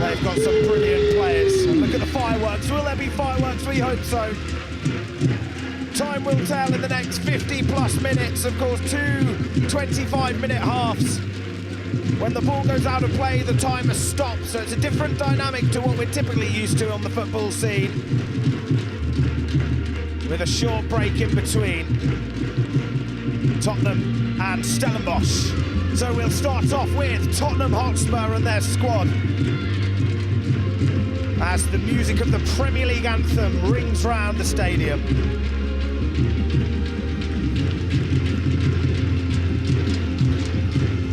They've got some brilliant players. And look at the fireworks. Will there be fireworks? We hope so. Time will tell in the next 50+ minutes. Of course, two 25-minute halves. When the ball goes out of play, the timer stops. So it's a different dynamic to what we're typically used to on the football scene, with a short break in between Tottenham and Stellenbosch. So we'll start off with Tottenham Hotspur and their squad, as the music of the Premier League anthem rings round the stadium.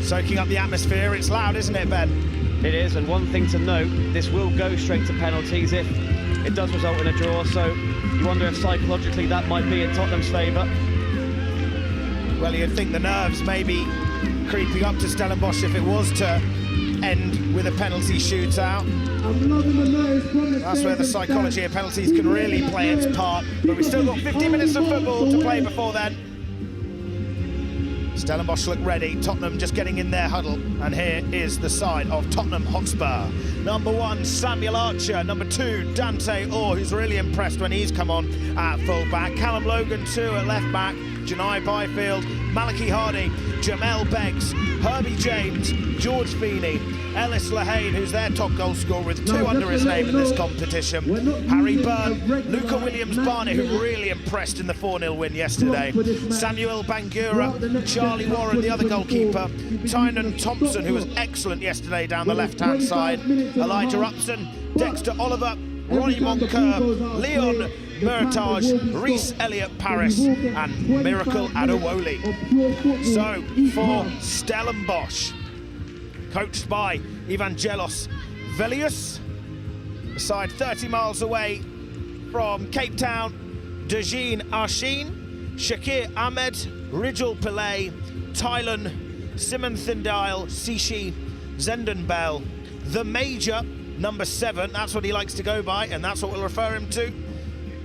Soaking up the atmosphere. It's loud, isn't it, Ben? It is, and one thing to note, this will go straight to penalties if it does result in a draw, so you wonder if psychologically that might be in Tottenham's favour. Well, you'd think the nerves may be creeping up to Stellenbosch if it was to end with a penalty shootout. That's where the psychology of penalties can really play its part, but we've still got 50 minutes of football to play before then. Stellenbosch look ready, Tottenham just getting in their huddle, and here is the side of Tottenham Hotspur. Number 1, Samuel Archer. Number 2, Dante Orr, who's really impressed when he's come on at full-back. Callum Logan, 2 at left-back. Janai Byfield, Malachi Hardy, Jamel Beggs, Herbie James, George Feeney, Ellis Lehane, who's their top goal scorer with 2 under his name in this competition. Harry Byrne, Luca Williams-Barnett, who really impressed in the 4-0 win yesterday. Samuel Bangura, Charlie Warren, the other goalkeeper. Tynan Thompson, who was excellent yesterday down the left-hand side. Elijah Upson, Dexter Oliver, Ronnie Moncur, Leon Meritage, Reece Elliott Paris, and Miracle Adewole. So for Stellenbosch, coached by Evangelos Velius, the side 30 miles away from Cape Town, Dejin Arshin, Shakir Ahmed, Rijal Pillay, Tylen, Simon Thindile, Sishi, Zenden Bell, the Major, number 7, that's what he likes to go by, and that's what we'll refer him to.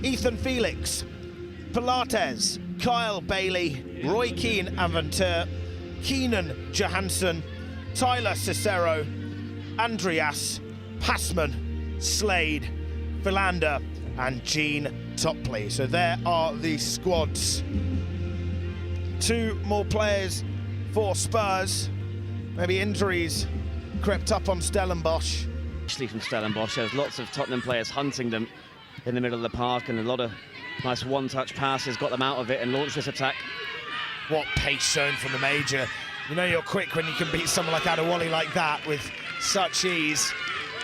Ethan Felix, Pilates, Kyle Bailey, Roy Keane Aventur, Keenan Johansson, Tyler Cicero, Andreas, Passman, Slade, Philander, and Gene Topley. So there are the squads. 2 more players for Spurs. Maybe injuries crept up on Stellenbosch. Actually from Stellenbosch, there's lots of Tottenham players hunting them in the middle of the park, and a lot of nice one-touch passes got them out of it and launched this attack. What pace shown from the Major. You know you're quick when you can beat someone like Adewole like that with such ease.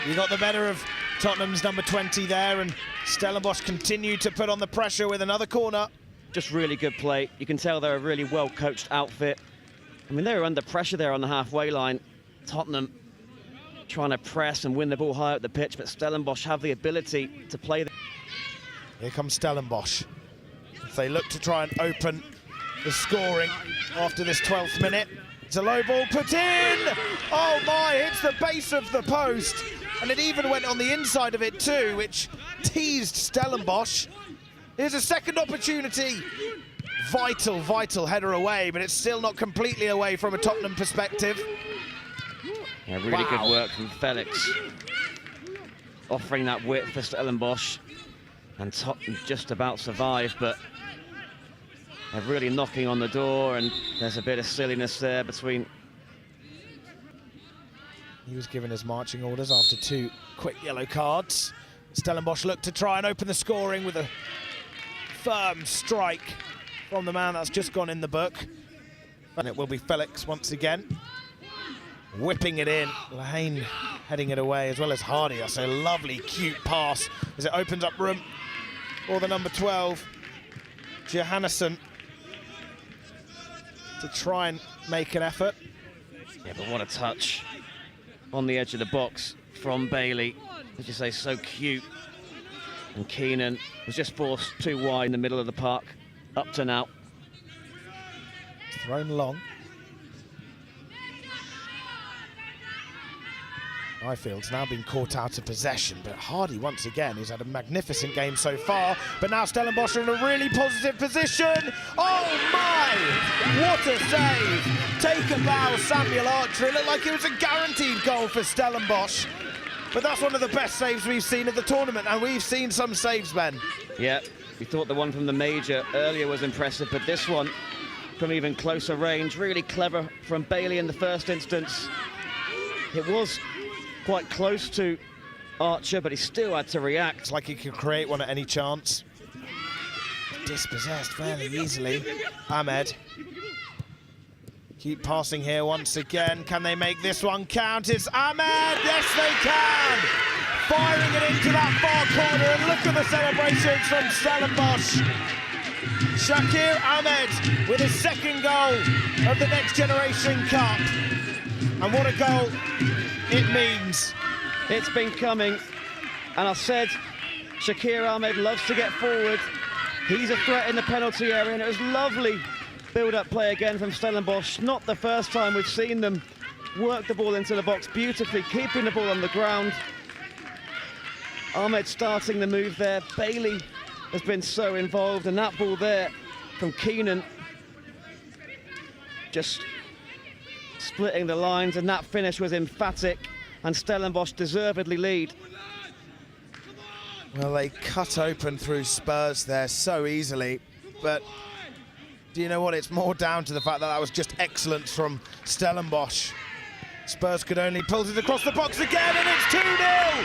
You got the better of Tottenham's number 20 there, and Stellenbosch continue to put on the pressure with another corner. Just really good play. You can tell they're a really well-coached outfit. I mean, they were under pressure there on the halfway line. Tottenham trying to press and win the ball high up the pitch, but Stellenbosch have the ability to play. Here comes Stellenbosch. If they look to try and open the scoring after this 12th minute. It's a low ball put in! Oh my, it's the base of the post. And it even went on the inside of it too, which teased Stellenbosch. Here's a second opportunity. Vital header away, but it's still not completely away from a Tottenham perspective. Yeah, really good work from Felix, offering that width for Stellenbosch, and Tottenham just about survived, but they're really knocking on the door, and there's a bit of silliness there between. He was given his marching orders after 2 quick yellow cards. Stellenbosch looked to try and open the scoring with a firm strike from the man that's just gone in the book, and it will be Felix once again. Whipping it in, Lehane heading it away, as well as Hardy. That's a lovely, cute pass as it opens up room for the number 12, Johannesson, to try and make an effort. Yeah, but what a touch on the edge of the box from Bailey. As you say, so cute. And Keenan was just forced too wide in the middle of the park. Upton out. Thrown long. Byfield's now been caught out of possession, but Hardy once again, who's had a magnificent game so far, but now Stellenbosch are in a really positive position. Oh my! What a save! Take a bow, Samuel Archer. It looked like it was a guaranteed goal for Stellenbosch. but that's one of the best saves we've seen at the tournament, and we've seen some saves, Ben. Yeah, we thought the one from the major earlier was impressive, but this one from even closer range, really clever from Bailey in the first instance. It was quite close to Archer, but he still had to react. It's like he could create one at any chance. Dispossessed fairly easily. Ahmed. Keep passing here once again. Can they make this one count? It's Ahmed! Yes, they can! Firing it into that far corner, and look at the celebrations from Stellenbosch. Shakir Ahmed with his second goal of the Next Generation Cup. And what a goal it means. It's been coming, and I said Shakir Ahmed loves to get forward. He's a threat in the penalty area, and it was lovely build-up play again from Stellenbosch. Not the first time we've seen them work the ball into the box beautifully, keeping the ball on the ground. Ahmed starting the move there. Bailey has been so involved, and that ball there from Keenan just splitting the lines, and that finish was emphatic, and Stellenbosch deservedly lead. Well, they cut open through Spurs there so easily, but do you know what? It's more down to the fact that that was just excellence from Stellenbosch. Spurs could only pull it across the box again, and it's 2-0!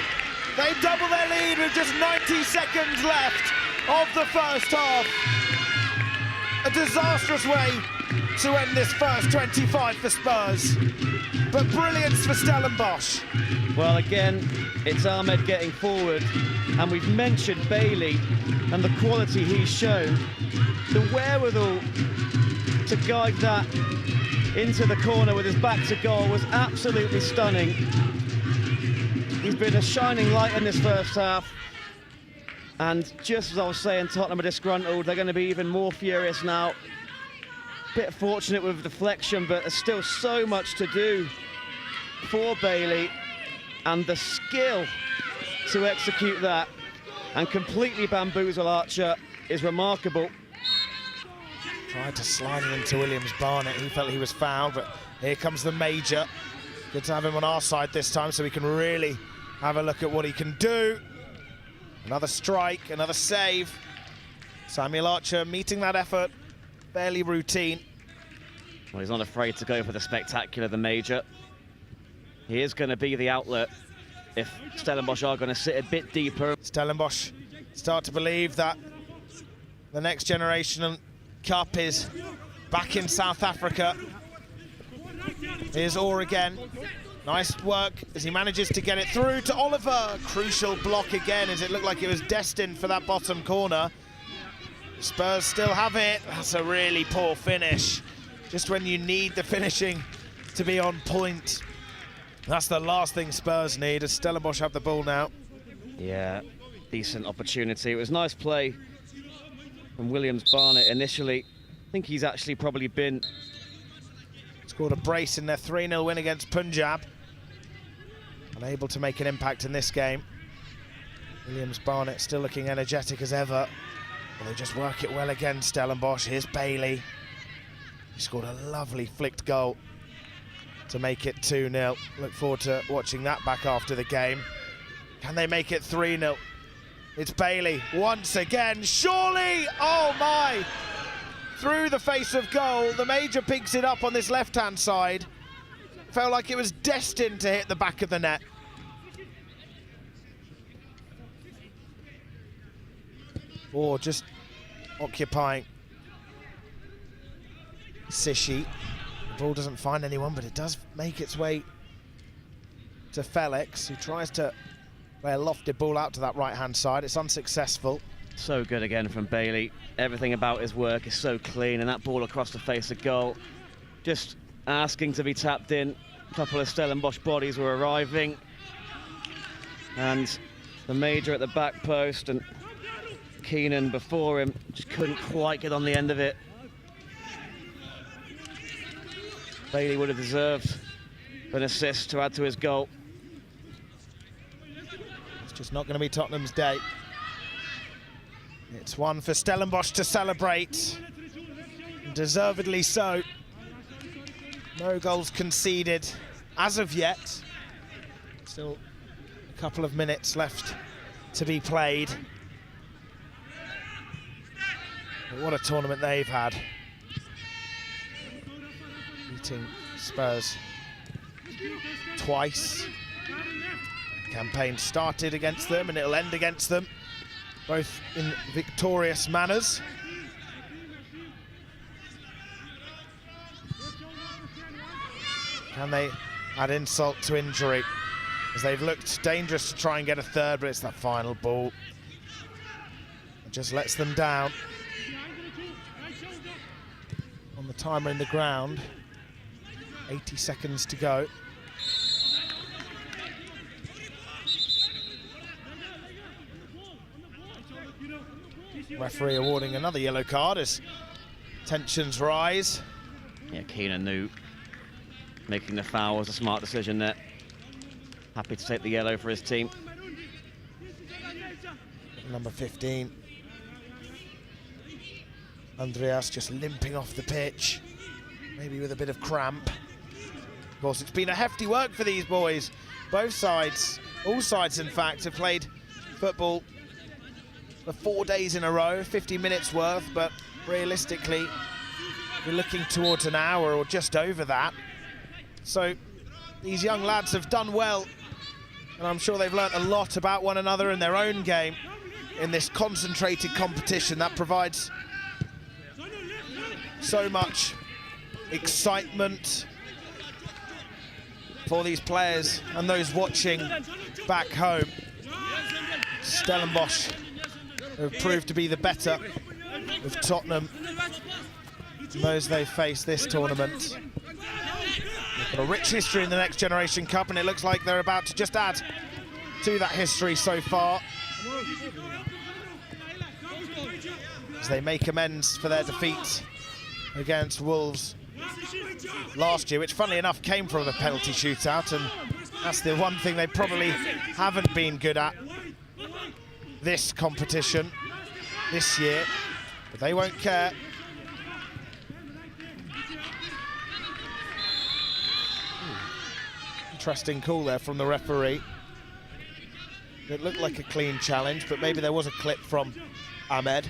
They double their lead with just 90 seconds left of the first half. A disastrous way to end this first 25 for Spurs, but brilliance for Stellenbosch. Well, again, it's Ahmed getting forward, and we've mentioned Bailey and the quality he's shown. The wherewithal to guide that into the corner with his back to goal was absolutely stunning. He's been a shining light in this first half, and just as I was saying, Tottenham are disgruntled. They're going to be even more furious now. Bit fortunate with deflection, but there's still so much to do for Bailey, and the skill to execute that and completely bamboozle Archer is remarkable. Tried to slide it into Williams-Barnett. He felt he was fouled, but here comes the major. Good to have him on our side this time so we can really have a look at what he can do. Another strike, another save. Samuel Archer meeting that effort, fairly routine. Well, he's not afraid to go for the spectacular, the major. He is going to be the outlet if Stellenbosch are going to sit a bit deeper. Stellenbosch start to believe that the Next Generation Cup is back in South Africa. Here's Orr again. Nice work as he manages to get it through to Oliver. Crucial block again, as it looked like it was destined for that bottom corner. Spurs still have it. That's a really poor finish. Just when you need the finishing to be on point. That's the last thing Spurs need, as Stellenbosch have the ball now. Yeah, decent opportunity. It was nice play from Williams-Barnett initially. I think he's actually probably been... Scored a brace in their 3-0 win against Punjab. Unable to make an impact in this game. Williams-Barnett still looking energetic as ever. But they just work it well again, Stellenbosch. Here's Bailey. He scored a lovely flicked goal to make it 2-0. Look forward to watching that back after the game. Can they make it 3-0? It's Bailey once again. Surely! Oh my! Through the face of goal. The major picks it up on this left-hand side. Felt like it was destined to hit the back of the net. Or just occupying Sishi. The ball doesn't find anyone, but it does make its way to Felix, who tries to play a lofted ball out to that right-hand side. It's unsuccessful. So good again from Bailey. Everything about his work is so clean, and that ball across the face of goal, just asking to be tapped in. A couple of Stellenbosch bodies were arriving, and the major at the back post, and Keenan before him just couldn't quite get on the end of it. Bailey would have deserved an assist to add to his goal. It's just not going to be Tottenham's day. It's one for Stellenbosch to celebrate, deservedly so. No goals conceded as of yet. Still A couple of minutes left to be played. But what a tournament they've had. Beating Spurs twice. The campaign started against them and it'll end against them, both in victorious manners. Can they add insult to injury, as they've looked dangerous to try and get a third, but it's that final ball that just lets them down. On the timer in the ground, 80 seconds to go. Referee awarding another yellow card as tensions rise. Yeah, Keenan knew making the foul was a smart decision there. Happy to take the yellow for his team. Number 15. Andreas just limping off the pitch, maybe with a bit of cramp. Of course, it's been a hefty work for these boys. Both sides, all sides in fact, have played football for 4 days in a row, 50 minutes worth, but realistically, we're looking towards an hour or just over that. So these young lads have done well, and I'm sure they've learnt a lot about one another in their own game in this concentrated competition that provides so much excitement for these players and those watching back home. Stellenbosch have proved to be the better of Tottenham, those they face this tournament. They've got a rich history in the Next Generation Cup, and it looks like they're about to just add to that history so far, as they make amends for their defeat against Wolves last year, which funnily enough came from the penalty shootout, and that's the one thing they probably haven't been good at this competition this year, but they won't care. Interesting call there from the referee. It looked like a clean challenge, but maybe there was a clip from Ahmed.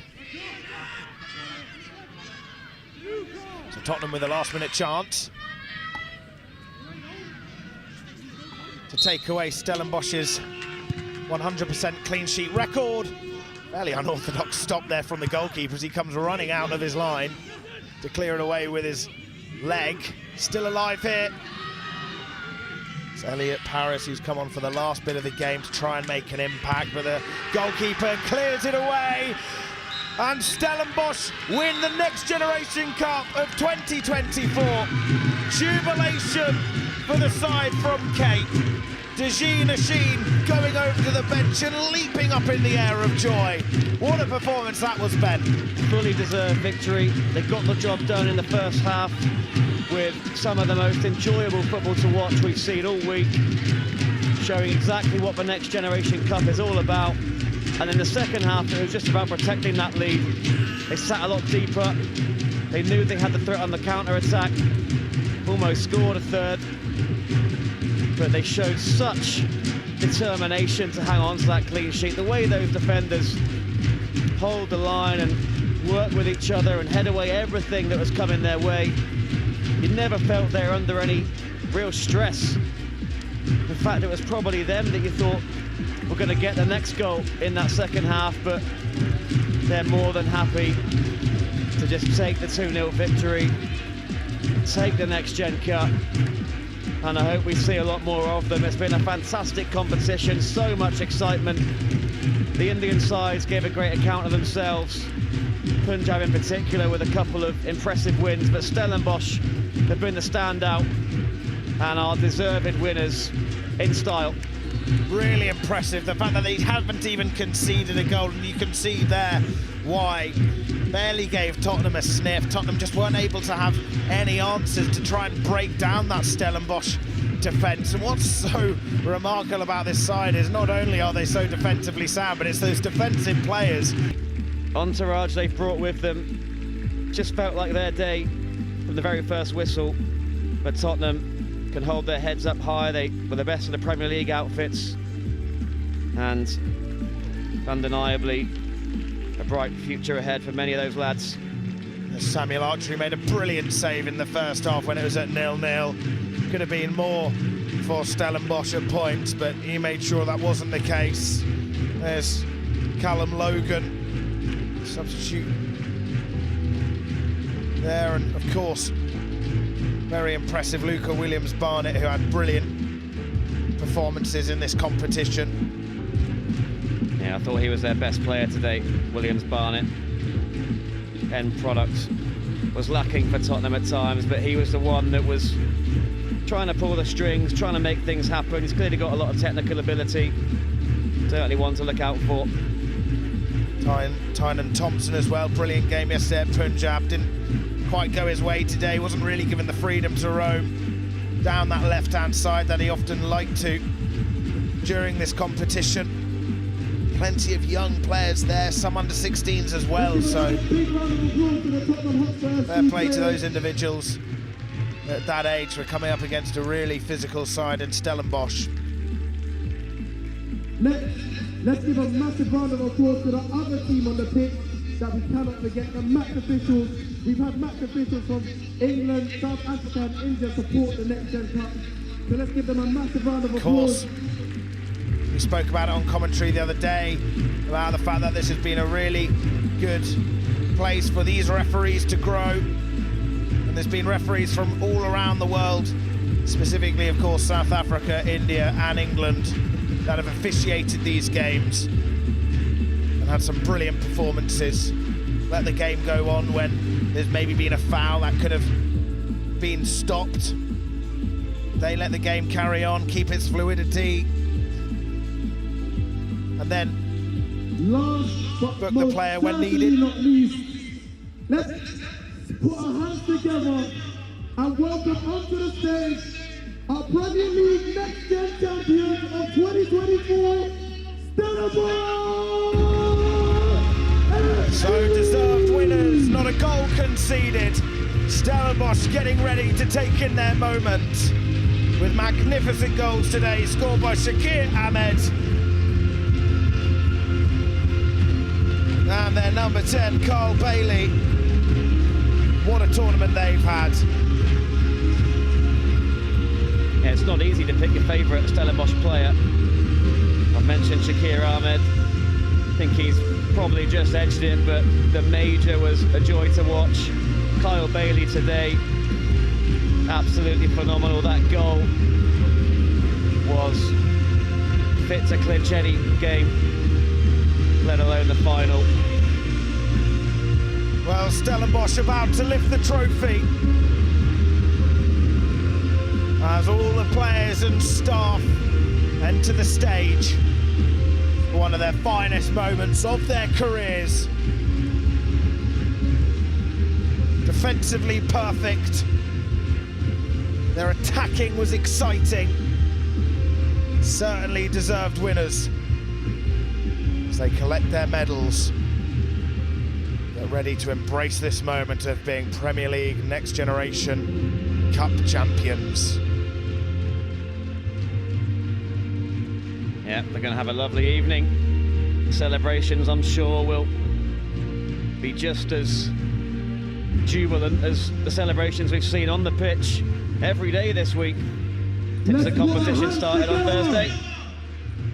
So Tottenham with a last-minute chance to take away Stellenbosch's 100% clean sheet record. Fairly unorthodox stop there from the goalkeeper as he comes running out of his line to clear it away with his leg. Still alive here. It's Elliot Paris who's come on for the last bit of the game to try and make an impact, but the goalkeeper clears it away. And Stellenbosch win the Next Generation Cup of 2024. Jubilation for the side from Cape. Dejeen Asheen going over to the bench and leaping up in the air of joy. What a performance that was, Ben. Fully deserved victory. They got the job done in the first half with some of the most enjoyable football to watch we've seen all week, showing exactly what the Next Generation Cup is all about. And in the second half, it was just about protecting that lead. They sat a lot deeper. They knew they had the threat on the counter-attack. Almost scored a third. But they showed such determination to hang on to that clean sheet. The way those defenders hold the line and work with each other and head away everything that was coming their way. You never felt they were under any real stress. In fact, it was probably them that you thought were going to get the next goal in that second half, but they're more than happy to just take the 2-0 victory, take the Next Gen Cup, and I hope we see a lot more of them. It's been a fantastic competition, so much excitement. The Indian sides gave a great account of themselves, Punjab in particular with a couple of impressive wins, but Stellenbosch have been the standout and are deserved winners in style. Really impressive, the fact that they haven't even conceded a goal, and you can see there why. Barely gave Tottenham a sniff. Tottenham just weren't able to have any answers to try and break down that Stellenbosch defence. And what's so remarkable about this side is not only are they so defensively sound, but it's those defensive players. Entourage they've brought with them. Just felt like their day from the very first whistle, but Tottenham can hold their heads up high. They were the best of the Premier League outfits and undeniably a bright future ahead for many of those lads. Samuel Archery made a brilliant save in the first half when it was at 0-0. Could have been more for Stellenbosch at points, but he made sure that wasn't the case. There's Callum Logan, substitute there, and of course, very impressive Luca Williams-Barnett, who had brilliant performances in this competition. Yeah, I thought he was their best player today, Williams-Barnett. End product was lacking for Tottenham at times, but he was the one that was trying to pull the strings, trying to make things happen. He's clearly got a lot of technical ability. Certainly one to look out for. Tynan Thompson as well, brilliant game yesterday at Punjab. Didn't quite go his way today, wasn't really given the freedom to roam down that left-hand side that he often liked to during this competition. Plenty of young players there, some under 16s as well, so fair play to those individuals at that age. We're coming up against a really physical side in Stellenbosch. Let's give a massive round of applause to the other team on the pitch that we cannot forget, the match officials. We've had match officials from England, South Africa and India support the Next Gen Cup. So let's give them a massive round of applause. We spoke about it on commentary the other day, about the fact that this has been a really good place for these referees to grow. And there's been referees from all around the world, specifically, of course, South Africa, India and England, that have officiated these games and had some brilliant performances. Let the game go on when there's maybe been a foul that could have been stopped. They let the game carry on, keep its fluidity, and then book the player when needed. Not least, let's put our hands together and welcome onto the stage our Premier League Next Gen champions of 2024, Stellenbosch! So deserved winners, not a goal conceded. Stellenbosch getting ready to take in their moment with magnificent goals today, scored by Shakir Ahmed. And their number 10, Carl Bailey. What a tournament they've had. Yeah, it's not easy to pick your favourite Stellenbosch player. I've mentioned Shakir Ahmed. I think he's probably just edged it, but the major was a joy to watch. Kyle Bailey today, absolutely phenomenal. That goal was fit to clinch any game, let alone the final. Well, Stellenbosch about to lift the trophy as all the players and staff enter the stage for one of their finest moments of their careers. Defensively perfect. Their attacking was exciting. Certainly deserved winners as they collect their medals. They're ready to embrace this moment of being Premier League Next Generation Cup champions. Yeah, they're going to have a lovely evening. Celebrations, I'm sure, will be just as jubilant as the celebrations we've seen on the pitch every day this week since the competition started on Thursday.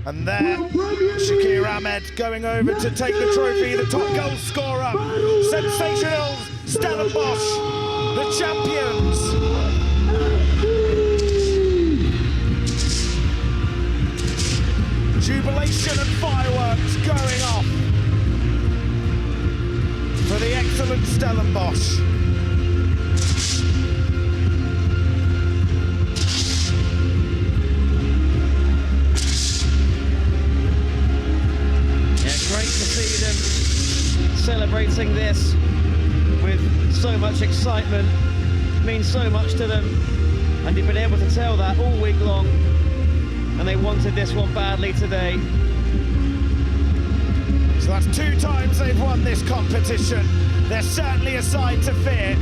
And there, Shakir Ahmed going over to take the trophy, the top goal scorer. Sensational Stellenbosch, the champions. Jubilation and fireworks going off for the excellent Stellenbosch. Great to see them celebrating this with so much excitement. It means so much to them, and they've been able to tell that all week long, and they wanted this one badly today. So that's 2 times they've won this competition. They're certainly a side to fear.